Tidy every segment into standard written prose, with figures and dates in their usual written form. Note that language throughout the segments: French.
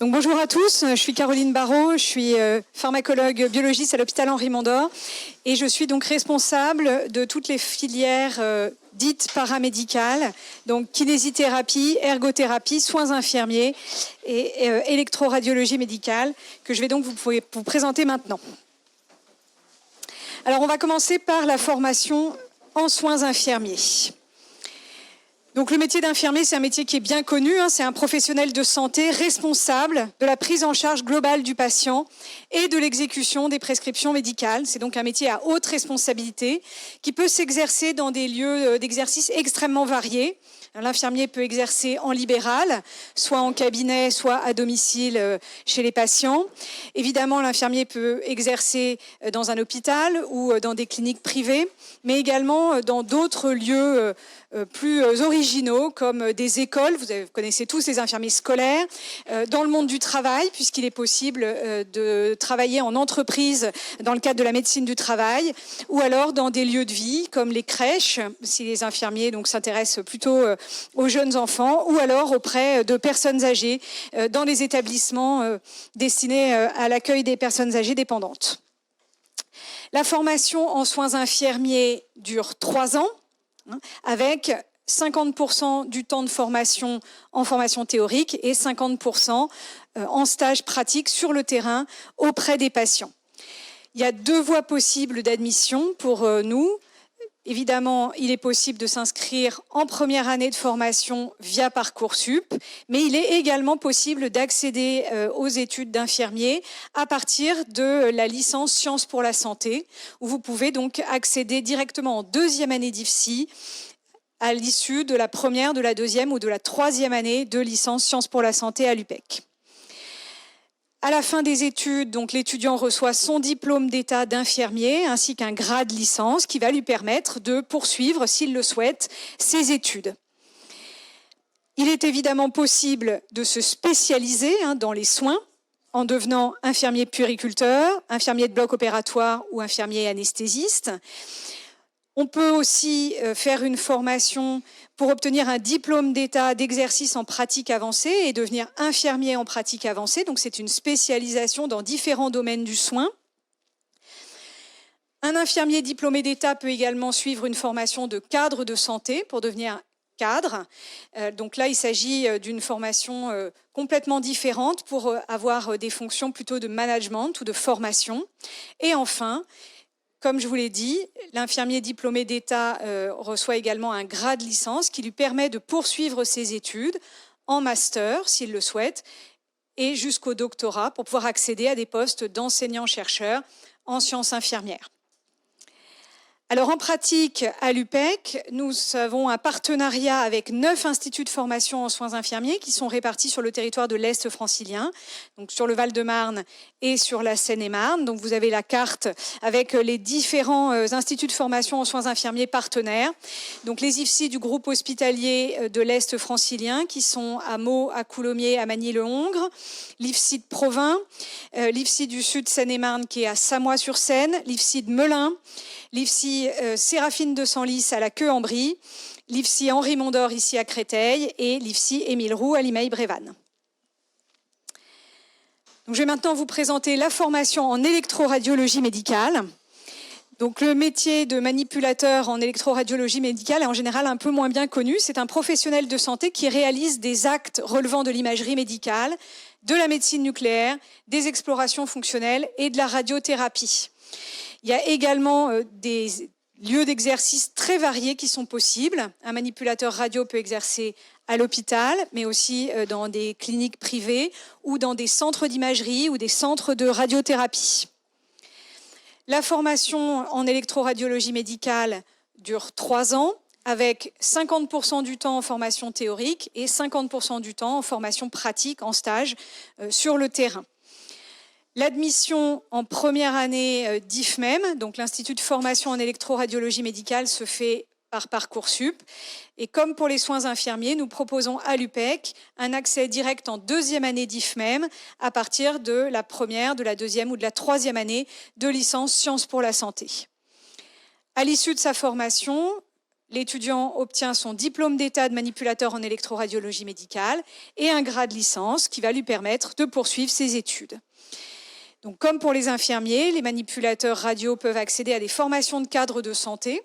Donc bonjour à tous, je suis Caroline Barraud, je suis pharmacologue biologiste à l'hôpital Henri Mondor et je suis donc responsable de toutes les filières dites paramédicales, donc kinésithérapie, ergothérapie, soins infirmiers et électroradiologie médicale que je vais donc vous présenter maintenant. Alors on va commencer par la formation en soins infirmiers. Donc le métier d'infirmier, c'est un métier qui est bien connu, c'est un professionnel de santé responsable de la prise en charge globale du patient et de l'exécution des prescriptions médicales. C'est donc un métier à haute responsabilité qui peut s'exercer dans des lieux d'exercice extrêmement variés. L'infirmier peut exercer en libéral, soit en cabinet, soit à domicile chez les patients. Évidemment, l'infirmier peut exercer dans un hôpital ou dans des cliniques privées, mais également dans d'autres lieux plus originaux comme des écoles. Vous connaissez tous les infirmiers scolaires. Dans le monde du travail, puisqu'il est possible de travailler en entreprise dans le cadre de la médecine du travail, ou alors dans des lieux de vie comme les crèches, si les infirmiers donc s'intéressent plutôt aux jeunes enfants, ou alors auprès de personnes âgées dans les établissements destinés à l'accueil des personnes âgées dépendantes. La formation en soins infirmiers dure 3 ans, avec 50% du temps de formation en formation théorique et 50% en stage pratique sur le terrain auprès des patients. Il y a 2 voies possibles d'admission pour nous. Évidemment, il est possible de s'inscrire en première année de formation via Parcoursup, mais il est également possible d'accéder aux études d'infirmier à partir de la licence Sciences pour la santé, où vous pouvez donc accéder directement en 2e année d'IFSI à l'issue de la première, de la 2e ou de la 3e année de licence Sciences pour la santé à l'UPEC. À la fin des études, donc l'étudiant reçoit son diplôme d'état d'infirmier ainsi qu'un grade licence qui va lui permettre de poursuivre, s'il le souhaite, ses études. Il est évidemment possible de se spécialiser dans les soins en devenant infirmier puériculteur, infirmier de bloc opératoire ou infirmier anesthésiste. On peut aussi faire une formation pour obtenir un diplôme d'état d'exercice en pratique avancée et devenir infirmier en pratique avancée. Donc c'est une spécialisation dans différents domaines du soin. Un infirmier diplômé d'état peut également suivre une formation de cadre de santé pour devenir cadre. Donc là, il s'agit d'une formation complètement différente pour avoir des fonctions plutôt de management ou de formation. Et enfin, comme je vous l'ai dit, l'infirmier diplômé d'État reçoit également un grade licence qui lui permet de poursuivre ses études en master, s'il le souhaite, et jusqu'au doctorat pour pouvoir accéder à des postes d'enseignant-chercheur en sciences infirmières. Alors en pratique, à l'UPEC, nous avons un partenariat avec 9 instituts de formation en soins infirmiers qui sont répartis sur le territoire de l'Est francilien, donc sur le Val-de-Marne et sur la Seine-et-Marne. Donc vous avez la carte avec les différents instituts de formation en soins infirmiers partenaires. Donc les IFSI du groupe hospitalier de l'Est francilien qui sont à Meaux, à Coulommiers, à Magny-le-Hongre, l'IFSI de Provins, l'IFSI du Sud Seine-et-Marne qui est à Samois-sur-Seine, l'IFSI de Melun, l'IFSI Séraphine de Senlis à la Queue-en-Brie, l'IFSI Henri Mondor ici à Créteil et l'IFSI Émile Roux à Limeil-Brévannes. Donc, je vais maintenant vous présenter la formation en électroradiologie médicale. Donc, le métier de manipulateur en électroradiologie médicale est en général un peu moins bien connu. C'est un professionnel de santé qui réalise des actes relevant de l'imagerie médicale, de la médecine nucléaire, des explorations fonctionnelles et de la radiothérapie. Il y a également des lieux d'exercice très variés qui sont possibles. Un manipulateur radio peut exercer à l'hôpital, mais aussi dans des cliniques privées ou dans des centres d'imagerie ou des centres de radiothérapie. La formation en électroradiologie médicale dure 3 ans, avec 50% du temps en formation théorique et 50% du temps en formation pratique, en stage, sur le terrain. L'admission en première année d'IFMEM, donc l'Institut de formation en électroradiologie médicale, se fait par Parcoursup. Et comme pour les soins infirmiers, nous proposons à l'UPEC un accès direct en 2e année d'IFMEM à partir de la première, de la 2e ou de la 3e année de licence Sciences pour la santé. À l'issue de sa formation, l'étudiant obtient son diplôme d'état de manipulateur en électroradiologie médicale et un grade licence qui va lui permettre de poursuivre ses études. Donc, comme pour les infirmiers, les manipulateurs radio peuvent accéder à des formations de cadre de santé.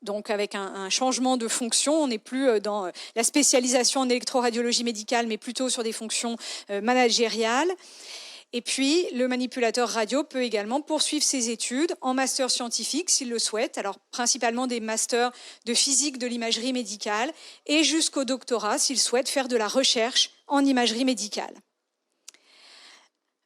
Donc avec un changement de fonction, on n'est plus dans la spécialisation en électroradiologie médicale, mais plutôt sur des fonctions managériales. Et puis, le manipulateur radio peut également poursuivre ses études en master scientifique s'il le souhaite, alors principalement des masters de physique de l'imagerie médicale, et jusqu'au doctorat s'il souhaite faire de la recherche en imagerie médicale.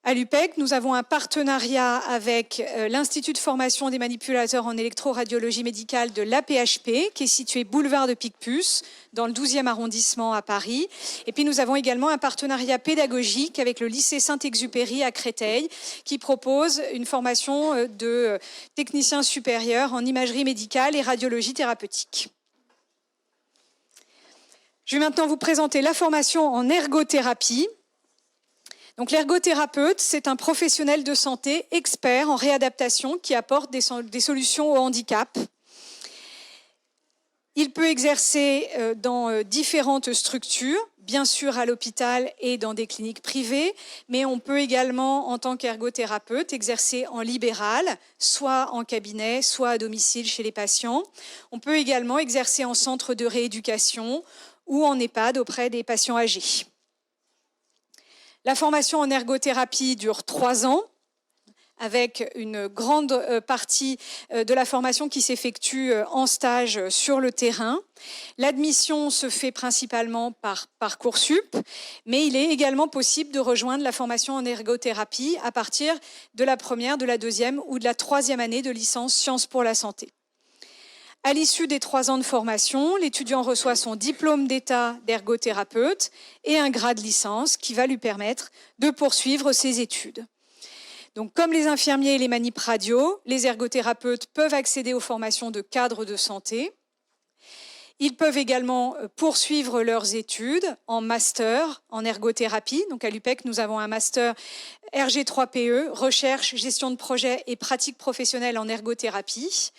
À l'UPEC, nous avons un partenariat avec l'Institut de formation des manipulateurs en électroradiologie médicale de l'APHP, qui est situé boulevard de Picpus, dans le 12e arrondissement à Paris. Et puis nous avons également un partenariat pédagogique avec le lycée Saint-Exupéry à Créteil, qui propose une formation de technicien supérieur en imagerie médicale et radiologie thérapeutique. Je vais maintenant vous présenter la formation en ergothérapie. Donc l'ergothérapeute, c'est un professionnel de santé expert en réadaptation qui apporte des solutions au handicap. Il peut exercer dans différentes structures, bien sûr à l'hôpital et dans des cliniques privées, mais on peut également, en tant qu'ergothérapeute, exercer en libéral, soit en cabinet, soit à domicile chez les patients. On peut également exercer en centre de rééducation ou en EHPAD auprès des patients âgés. La formation en ergothérapie dure 3 ans, avec une grande partie de la formation qui s'effectue en stage sur le terrain. L'admission se fait principalement par Parcoursup, mais il est également possible de rejoindre la formation en ergothérapie à partir de la première, de la deuxième ou de la troisième année de licence Sciences pour la santé. À l'issue des 3 ans de formation, l'étudiant reçoit son diplôme d'état d'ergothérapeute et un grade licence qui va lui permettre de poursuivre ses études. Donc, comme les infirmiers et les manip radio, les ergothérapeutes peuvent accéder aux formations de cadre de santé. Ils peuvent également poursuivre leurs études en master en ergothérapie. Donc à l'UPEC, nous avons un master RG3PE, recherche, gestion de projet et pratique professionnelle en ergothérapie.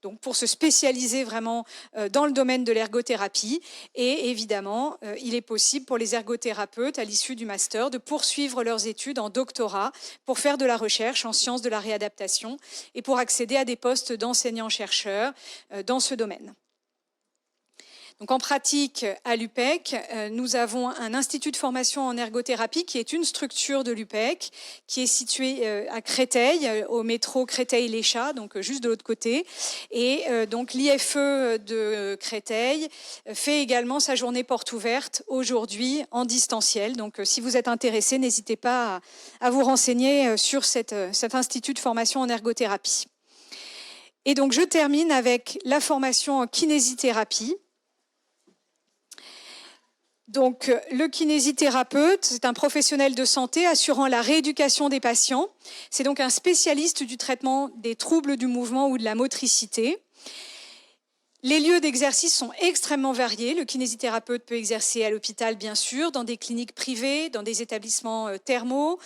Donc pour se spécialiser vraiment dans le domaine de l'ergothérapie. Et évidemment, il est possible pour les ergothérapeutes, à l'issue du master, de poursuivre leurs études en doctorat pour faire de la recherche en sciences de la réadaptation et pour accéder à des postes d'enseignants-chercheurs dans ce domaine. Donc en pratique, à l'UPEC, nous avons un institut de formation en ergothérapie qui est une structure de l'UPEC, qui est située à Créteil, au métro Créteil-Léchat, donc juste de l'autre côté. Et donc l'IFE de Créteil fait également sa journée porte ouverte aujourd'hui en distanciel. Donc si vous êtes intéressé, n'hésitez pas à vous renseigner sur cet institut de formation en ergothérapie. Et donc je termine avec la formation en kinésithérapie. Donc, le kinésithérapeute, c'est un professionnel de santé assurant la rééducation des patients. C'est donc un spécialiste du traitement des troubles du mouvement ou de la motricité. Les lieux d'exercice sont extrêmement variés. Le kinésithérapeute peut exercer à l'hôpital, bien sûr, dans des cliniques privées, dans des établissements thermaux,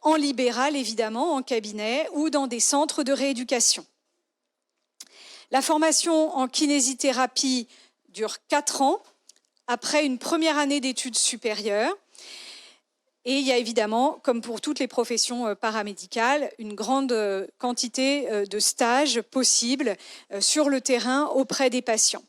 en libéral, évidemment, en cabinet ou dans des centres de rééducation. La formation en kinésithérapie dure 4 ans. Après une première année d'études supérieures. Et il y a évidemment, comme pour toutes les professions paramédicales, une grande quantité de stages possibles sur le terrain auprès des patients.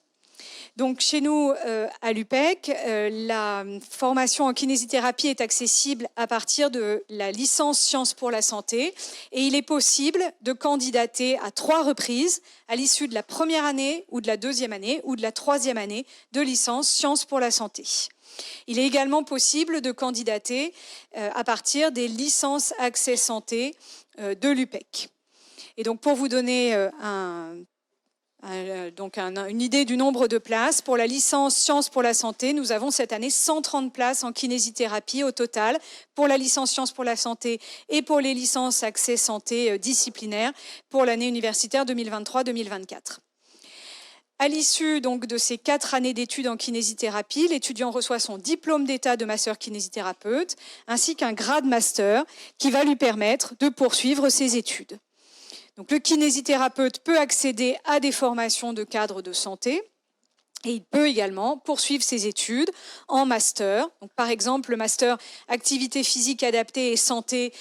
Donc chez nous, à l'UPEC, la formation en kinésithérapie est accessible à partir de la licence Sciences pour la santé et il est possible de candidater à 3 reprises à l'issue de la première année ou de la deuxième année ou de la troisième année de licence Sciences pour la santé. Il est également possible de candidater à partir des licences accès santé de l'UPEC. Et donc pour vous donner une idée du nombre de places. Pour la licence Sciences pour la santé, nous avons cette année 130 places en kinésithérapie au total pour la licence Sciences pour la santé et pour les licences accès santé disciplinaires pour l'année universitaire 2023-2024. À l'issue donc de ces 4 années d'études en kinésithérapie, l'étudiant reçoit son diplôme d'état de masseur kinésithérapeute ainsi qu'un grade master qui va lui permettre de poursuivre ses études. Donc le kinésithérapeute peut accéder à des formations de cadre de santé. Et il peut également poursuivre ses études en master. Donc, par exemple, le master activité physique adaptée et santé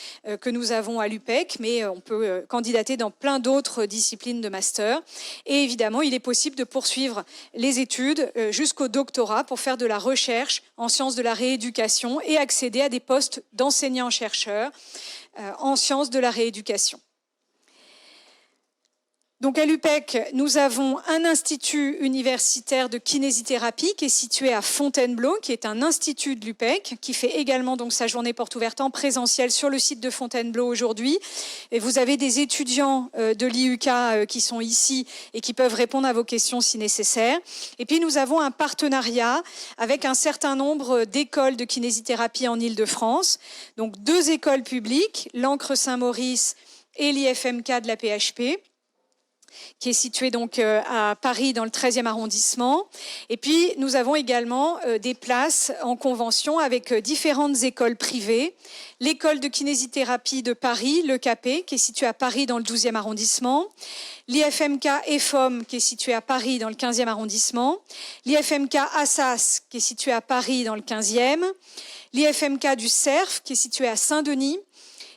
que nous avons à l'UPEC, mais on peut candidater dans plein d'autres disciplines de master. Et évidemment, il est possible de poursuivre les études jusqu'au doctorat pour faire de la recherche en sciences de la rééducation et accéder à des postes d'enseignants-chercheurs en sciences de la rééducation. Donc à l'UPEC, nous avons un institut universitaire de kinésithérapie qui est situé à Fontainebleau, qui est un institut de l'UPEC, qui fait également donc sa journée porte ouverte en présentiel sur le site de Fontainebleau aujourd'hui. Et vous avez des étudiants de l'IUK qui sont ici et qui peuvent répondre à vos questions si nécessaire. Et puis nous avons un partenariat avec un certain nombre d'écoles de kinésithérapie en Île-de-France. Donc 2 écoles publiques, l'Ancre Saint-Maurice et l'IFMK de la PHP, qui est situé donc à Paris dans le 13e arrondissement. Et puis, nous avons également des places en convention avec différentes écoles privées. L'école de kinésithérapie de Paris, l'EKP, qui est située à Paris dans le 12e arrondissement. L'IFMK EFOM, qui est situé à Paris dans le 15e arrondissement. L'IFMK Assas, qui est situé à Paris dans le 15e. L'IFMK du Cerf, qui est situé à Saint-Denis.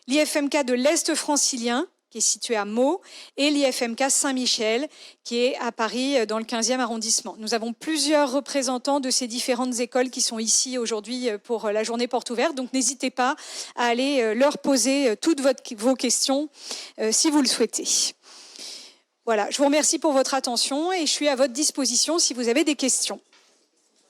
L'IFMK de l'Est francilien, qui est situé à Meaux, et l'IFMK Saint-Michel, qui est à Paris dans le 15e arrondissement. Nous avons plusieurs représentants de ces différentes écoles qui sont ici aujourd'hui pour la journée porte ouverte, donc n'hésitez pas à aller leur poser toutes vos questions si vous le souhaitez. Voilà, je vous remercie pour votre attention et je suis à votre disposition si vous avez des questions.